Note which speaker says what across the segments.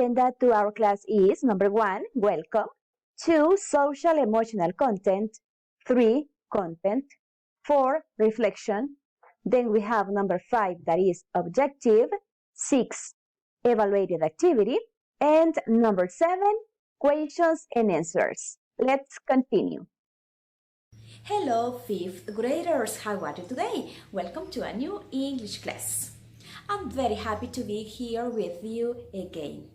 Speaker 1: agenda to our class is number 1, welcome, 2, social emotional content, 3, content, 4, reflection. Then we have number 5, that is objective, 6, evaluated activity, and number 7, questions and answers. Let's continue.
Speaker 2: Hello, 5th graders. How are you today? Welcome to a new English class. I'm very happy to be here with you again.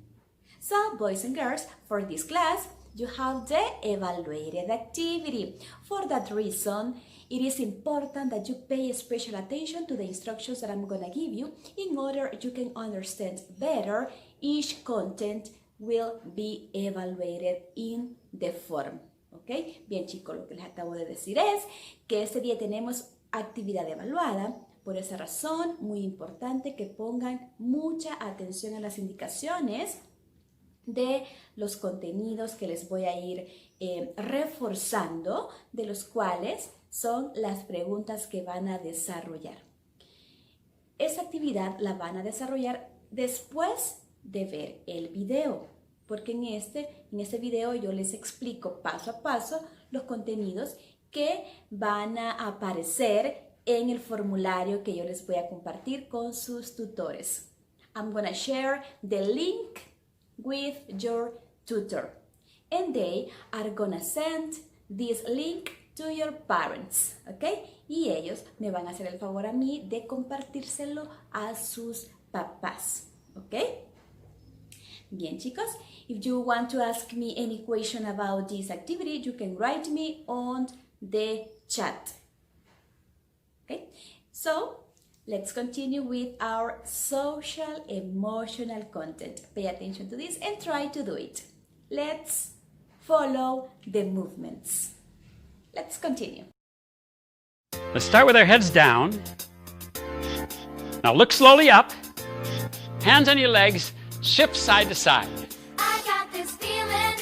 Speaker 2: So, boys and girls, for this class, you have the evaluated activity. For that reason, it is important that you pay special attention to the instructions that I'm going to give you in order you can understand better each content will be evaluated in the form. ¿Ok? Bien, chicos, lo que les acabo de decir es que este día tenemos actividad evaluada. Por esa razón, muy importante que pongan mucha atención a las indicaciones de los contenidos que les voy a ir reforzando, de los cuales son las preguntas que van a desarrollar. Esa actividad la van a desarrollar después de ver el video, porque en este video yo les explico paso a paso los contenidos que van a aparecer en el formulario que yo les voy a compartir con sus tutores. I'm gonna share the link with your tutor, and they are gonna send this link to your parents, ¿ok? Y ellos me van a hacer el favor a mí de compartírselo a sus papás, ¿ok? Bien, chicos, if you want to ask me any question about this activity, you can write me on the chat. Okay, so let's continue with our social emotional content. Pay attention to this and try to do it. Let's follow the movements. Let's continue.
Speaker 3: Let's start with our heads down. Now look slowly up. Hands on your legs. Shift side to side.
Speaker 4: I got this feeling.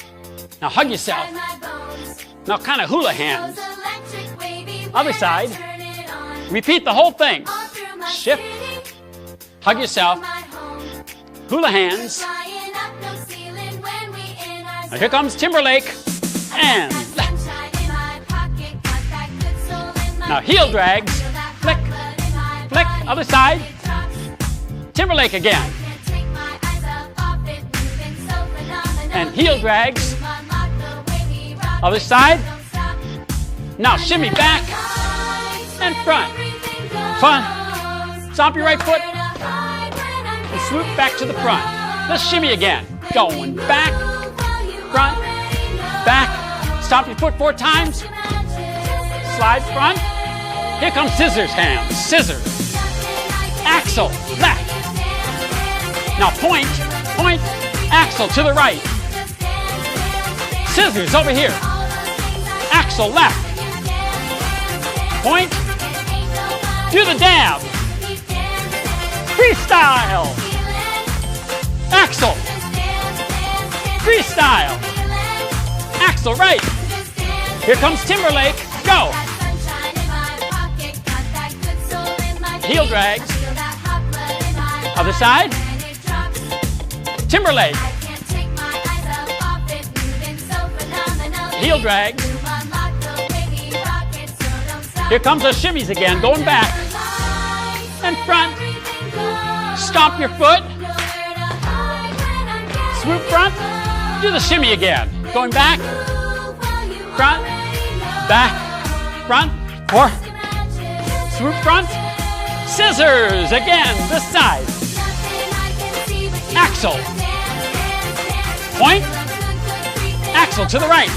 Speaker 3: Now hug yourself.
Speaker 4: In my bones.
Speaker 3: Now kind of hula hands.
Speaker 4: Those electric wavy
Speaker 3: Other
Speaker 4: when
Speaker 3: side.
Speaker 4: I turn it on.
Speaker 3: Repeat the whole thing.
Speaker 4: All through my
Speaker 3: Shift.
Speaker 4: city,
Speaker 3: Hug yourself.
Speaker 4: my home.
Speaker 3: Hula hands.
Speaker 4: Flying up no ceiling when we in our
Speaker 3: Now here comes Timberlake. And
Speaker 4: Got sunshine in my pocket, got that good soul in my
Speaker 3: now heel
Speaker 4: feet.
Speaker 3: drags.
Speaker 4: Feel that hot
Speaker 3: Flick.
Speaker 4: blood in my
Speaker 3: Flick.
Speaker 4: body
Speaker 3: Other side.
Speaker 4: when it drops.
Speaker 3: Timberlake again.
Speaker 4: Can't take my eyes off it, moving so phenomenally.
Speaker 3: And heel drags.
Speaker 4: My mark, the way we rock
Speaker 3: Other
Speaker 4: it,
Speaker 3: side.
Speaker 4: don't stop.
Speaker 3: Now shimmy back and front. Front. Stomp your right foot and swoop back to the front. Let's shimmy again. Going back, front, back. Stomp your foot 4 times. Slide front. Here comes scissors hands. Scissors. Axle. Left. Now point. Point. Axle to the right. Scissors over here. Axle left. Point. Do the dab. Freestyle. Axle. Freestyle. Axle right. Here comes Timberlake. Go. Heel drags. Other side. Timberlake. Heel drags. Here comes those shimmies again, going back and front. Stomp your foot. Swoop front. Do the shimmy again. Going back, front, back, front, 4. Swoop front. Scissors again, this side. Axle. Point. Axle to the right.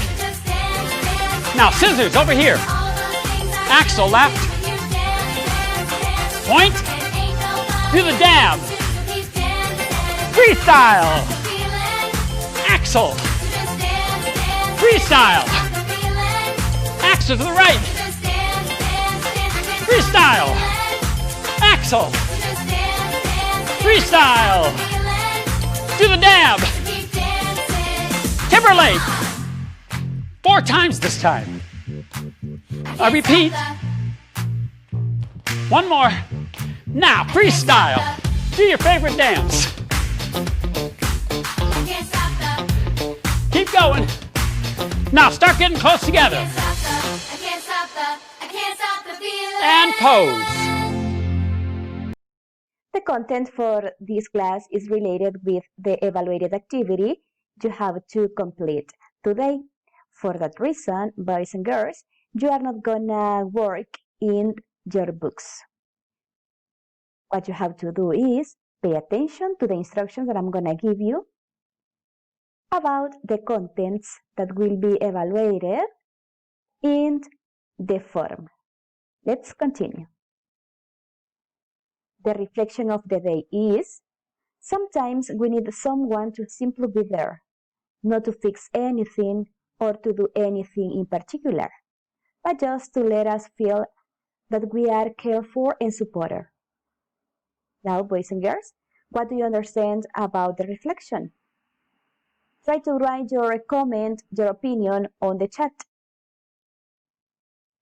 Speaker 3: Now scissors over here. Axle left. Point. Do the dab. Freestyle. Axle. Freestyle. Axle to the right. Freestyle. Axle. Freestyle. Do the dab. Timberlake. 4 times this time. I repeat. 1 more. Now, freestyle. Do your favorite dance. going. Now start getting close together.
Speaker 4: I can't stop the feeling.
Speaker 3: And pose.
Speaker 1: The content for this class is related with the evaluated activity you have to complete today. For that reason, boys and girls, you are not gonna work in your books. What you have to do is pay attention to the instructions that I'm gonna give you about the contents that will be evaluated in the form. Let's continue. The reflection of the day is, sometimes we need someone to simply be there, not to fix anything or to do anything in particular, but just to let us feel that we are cared for and supported. Now, boys and girls, what do you understand about the reflection? Try to write your comment, your opinion on the chat.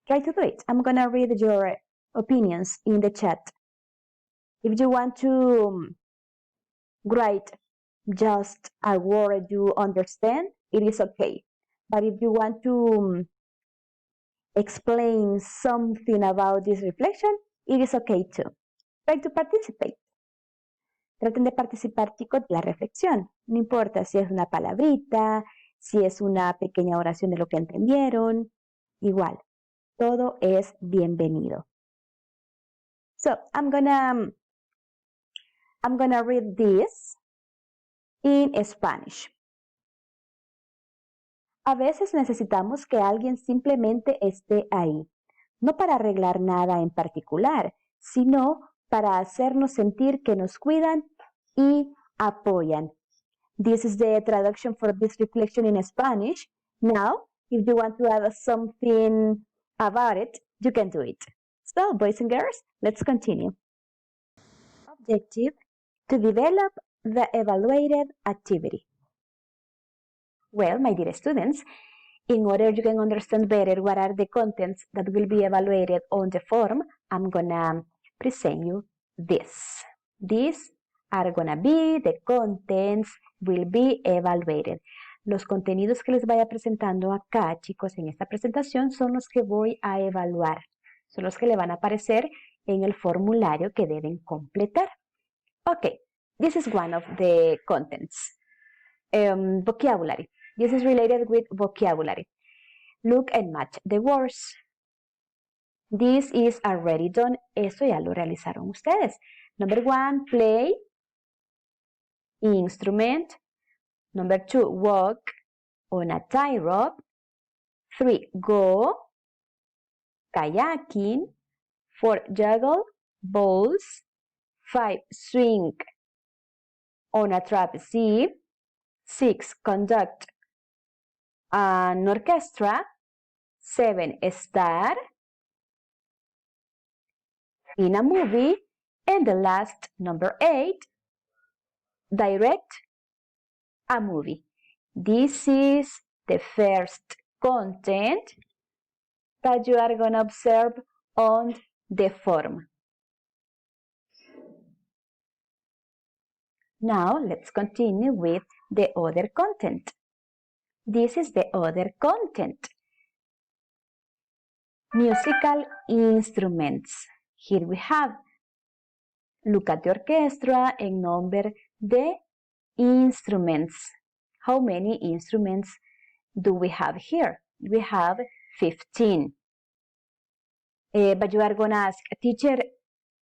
Speaker 1: Try to do it. I'm going to read your opinions in the chat. If you want to write just a word you understand, it is okay. But if you want to explain something about this reflection, it is okay too. Try to participate. Traten de participar, chicos, de la reflexión. No importa si es una palabrita, si es una pequeña oración de lo que entendieron. Igual, todo es bienvenido. So, I'm gonna read this in Spanish. A veces necesitamos que alguien simplemente esté ahí, no para arreglar nada en particular, sino para hacernos sentir que nos cuidan y apoyan. This is the traduction for this reflection in Spanish. Now, if you want to add something about it, you can do it. So, boys and girls, let's continue. Objective: to develop the evaluated activity. Well, my dear students, in order you can understand better what are the contents that will be evaluated on the form, I'm gonna present you this. These are gonna be the contents will be evaluated. Los contenidos que les vaya presentando acá, chicos, en esta presentación son los que voy a evaluar. Son los que le van a aparecer en el formulario que deben completar. Okay, this is one of the contents. Vocabulary. This is related with vocabulary. Look and match the words. This is already done. Eso ya lo realizaron ustedes. Number 1, play. Instrument. Number 2, walk on a tightrope. 3, go. Kayaking. 4, juggle balls. 5, swing on a trapeze. 6, conduct an orchestra. 7, star in a movie. And the last, number 8, direct a movie. This is the first content that you are going to observe on the form. Now, let's continue with the other content. This is the other content. Musical instruments. Here we have, look at the orchestra and number the instruments. How many instruments do we have here? We have 15. But you are going to ask, teacher,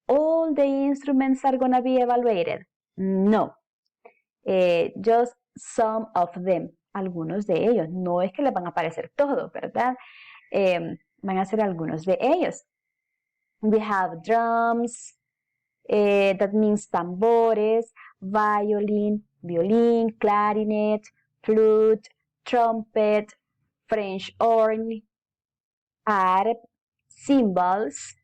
Speaker 1: all the instruments are going to be evaluated? No, just some of them, algunos de ellos. No es que les van a aparecer todos, ¿verdad? Van a ser algunos de ellos. We have drums, that means tambores, violin, clarinet, flute, trumpet, French horn, harp, cymbals,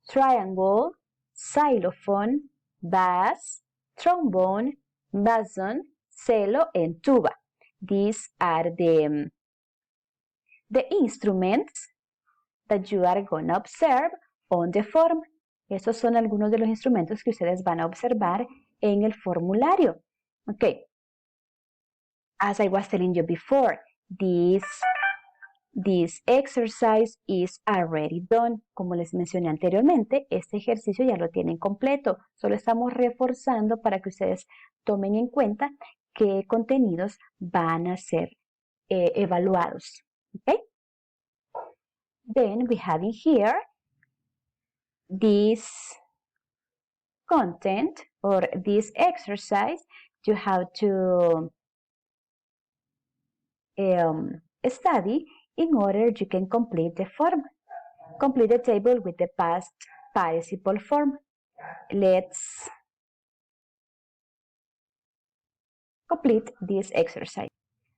Speaker 1: triangle, xylophone, bass, trombone, bassoon, cello, and tuba. These are the instruments that you are going to observe on the form. Estos son algunos de los instrumentos que ustedes van a observar en el formulario. Okay. As I was telling you before, this exercise is already done. Como les mencioné anteriormente, este ejercicio ya lo tienen completo. Solo estamos reforzando para que ustedes tomen en cuenta qué contenidos van a ser evaluados. Okay? Then we have in here this content or this exercise. You have to study in order you can complete the form. Complete the table with the past participle form. Let's complete this exercise.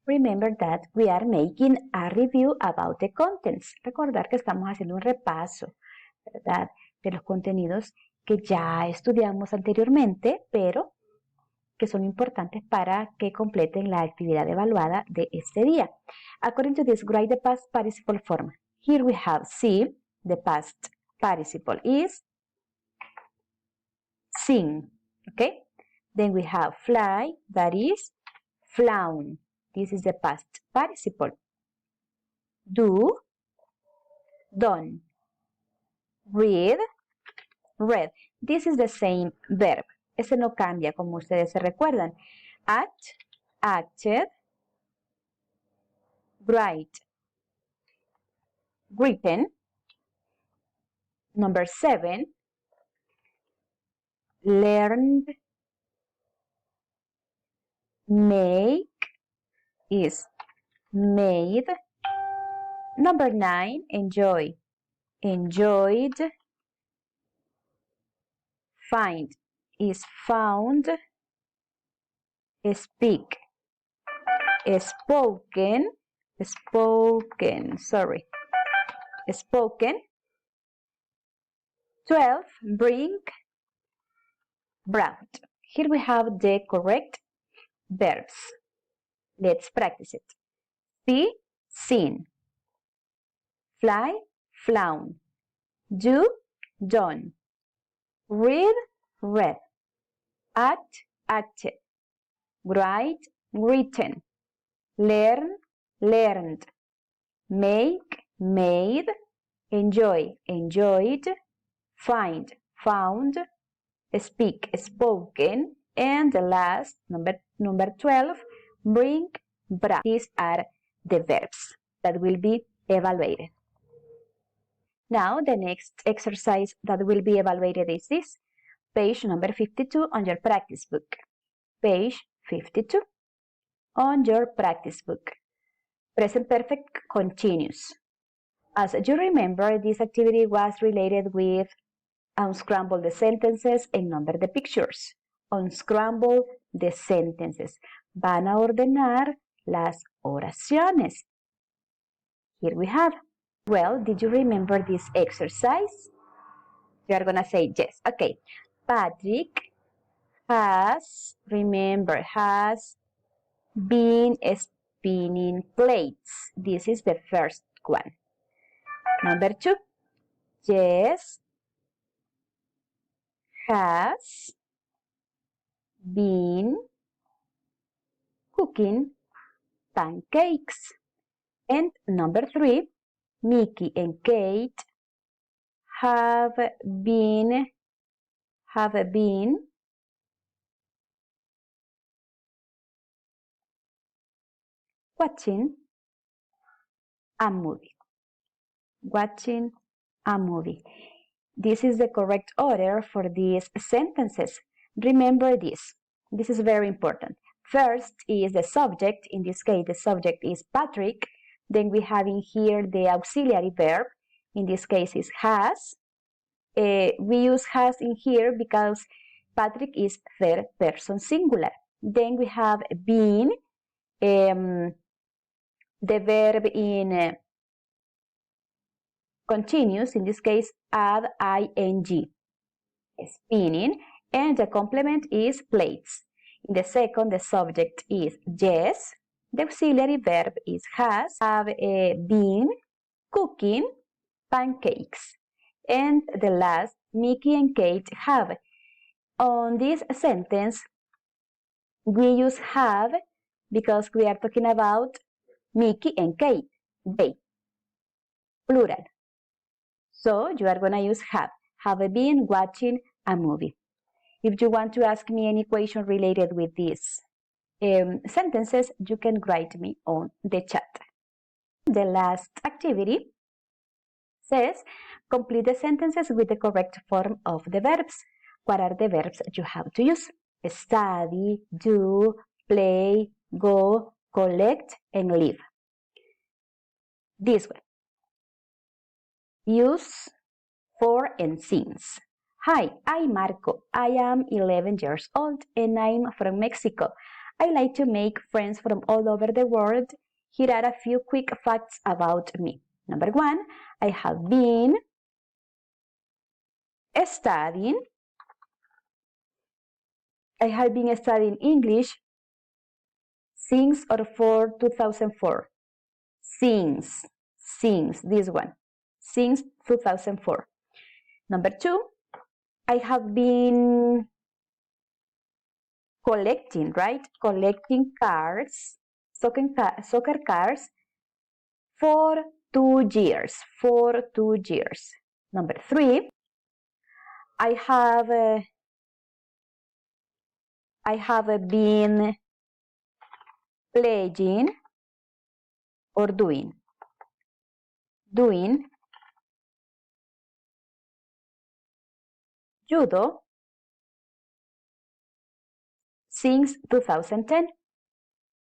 Speaker 1: Remember that we are making a review about the contents. Recordar que estamos haciendo un repaso, ¿verdad?, de los contenidos que ya estudiamos anteriormente, pero que son importantes para que completen la actividad evaluada de este día. According to this, write the past participle form. Here we have see, the past participle is sing, okay? Then we have fly, that is flown. This is the past participle. Do, done. Read, read. This is the same verb. Ese no cambia, como ustedes se recuerdan. Act, acted. Write, written. Number 7, learned. Make is made. Number 9, enjoy. Enjoyed. Find is found. Speak. Spoken. Spoken. 12, bring. Brought. Here we have the correct verbs. Let's practice it. See, seen. Fly, flown. Do, done. Read, read. Act, acted. Write, written. Learn, learned. Make, made. Enjoy, enjoyed. Find, found. Speak, spoken. And the last, number 12, bring, brought. These are the verbs that will be evaluated. Now, the next exercise that will be evaluated is this. Page number 52 on your practice book. Page 52 on your practice book. Present perfect continuous. As you remember, this activity was related with unscramble the sentences and number the pictures. Unscramble the sentences. Van a ordenar las oraciones. Here we have. Well, did you remember this exercise? You are going to say yes. Okay. Patrick has been spinning plates. This is the first one. Number 2. Jess has been cooking pancakes. And number 3, Mickey and Kate have been watching a movie. Watching a movie. This is the correct order for these sentences. Remember this. This is very important. First is the subject. In this case, the subject is Patrick. Then we have in here the auxiliary verb. In this case is has. We use has in here because Patrick is third person singular. Then we have been. The verb in continuous, in this case, add ing. Spinning. And the complement is plates. In the second, the subject is Jess. The auxiliary verb is has. Have been cooking pancakes. And the last, Mickey and Kate have. On this sentence, we use have because we are talking about Mickey and Kate. They. Plural. So you are going to use have. Have been watching a movie. If you want to ask me any question related with these sentences, you can write me on the chat. The last activity says, complete the sentences with the correct form of the verbs. What are the verbs you have to use? Study, do, play, go, collect, and live. This one. Use for and since. Hi, I'm Marco. I am 11 years old and I'm from Mexico. I like to make friends from all over the world. Here are a few quick facts about me. Number 1, I have been studying. I have been studying English since or for 2004. Since, this one. Since 2004. Number 2, I have been collecting, right? Collecting cards, soccer cards for 2 years. For 2 years. Number 3, I have been playing or doing judo since 2010.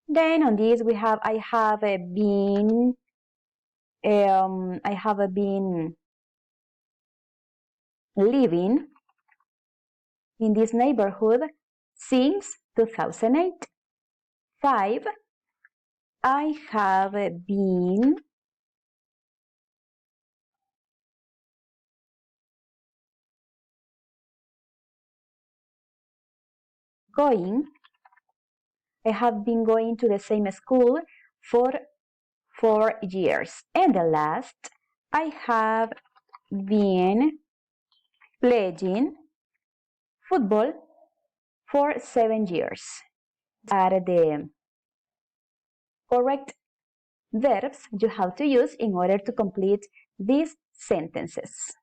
Speaker 1: Then on this we have I have been living in this neighborhood since 2008. 5, I have been going to the same school for 4 years. And the last, I have been playing football for 7 years. Are the correct verbs you have to use in order to complete these sentences.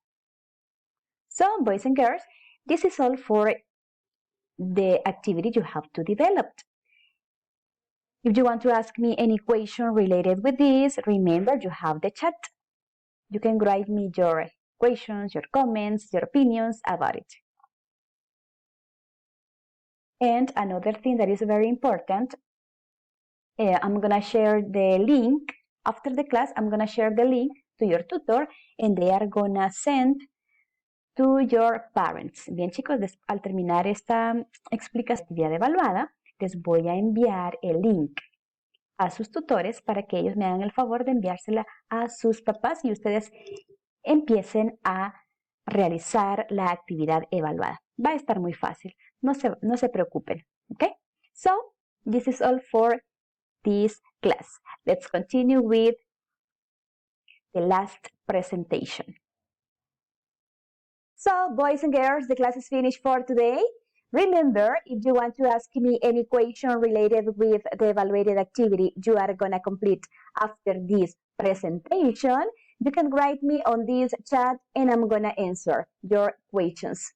Speaker 1: So, boys and girls, this is all for the activity you have to develop. If you want to ask me any question related with this, remember you have the chat. You can write me your questions, your comments, your opinions about it. And another thing that is very important, I'm going to share the link. After the class, I'm going to share the link to your tutor and they are going to send to your parents. Bien, chicos, al terminar esta explicación de actividad evaluada, les voy a enviar el link a sus tutores para que ellos me hagan el favor de enviársela a sus papás y ustedes empiecen a realizar la actividad evaluada. Va a estar muy fácil. No se preocupen. Okay? So, this is all for this class. Let's continue with the last presentation. So, boys and girls, the class is finished for today. Remember, if you want to ask me any question related with the evaluated activity you are going to complete after this presentation, you can write me on this chat and I'm going to answer your questions.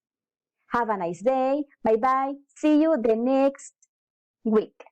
Speaker 1: Have a nice day. Bye-bye. See you the next week.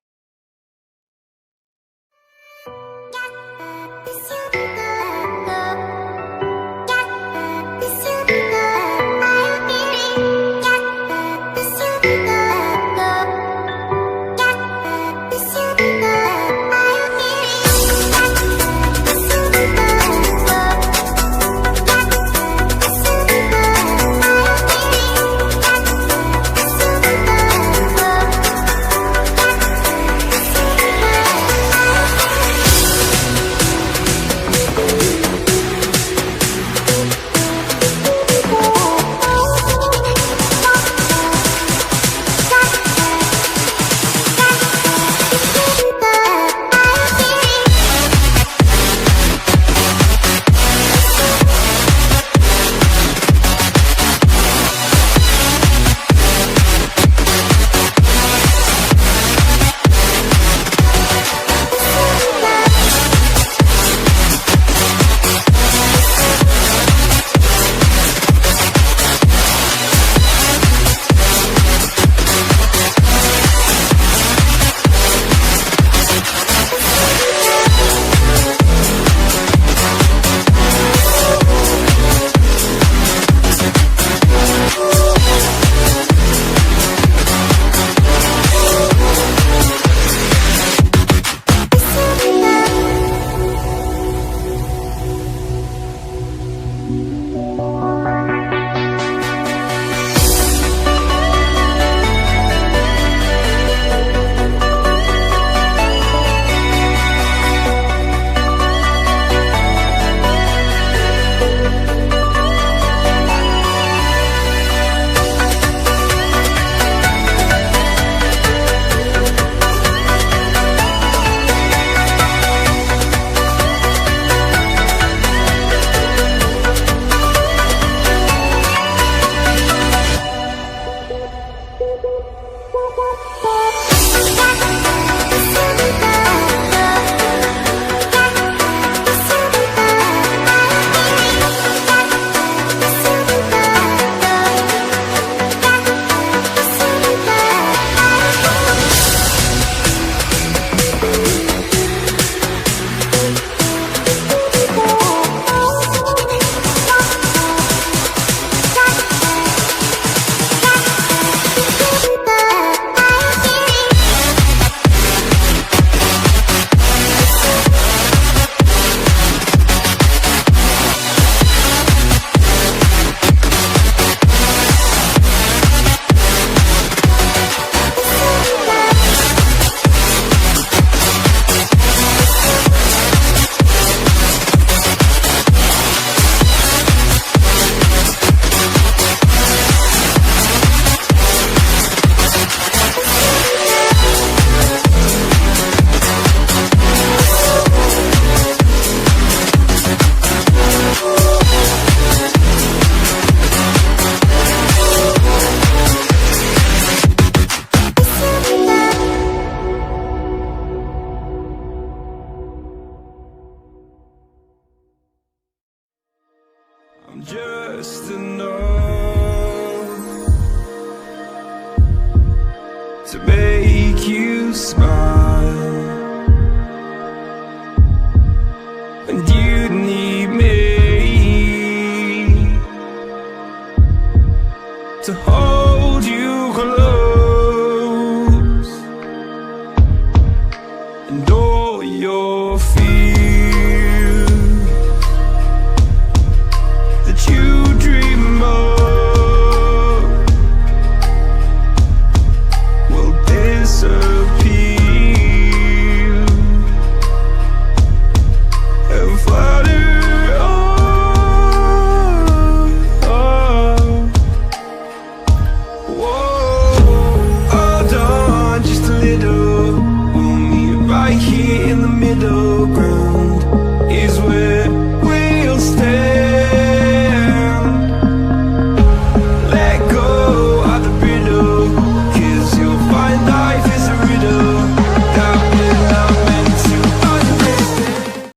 Speaker 5: Just enough to make you smile, and you need me to hold you close, and all your fears that you dream of will disappear and flutter on. Whoa, hold on just a little. We'll meet right here in the middle ground.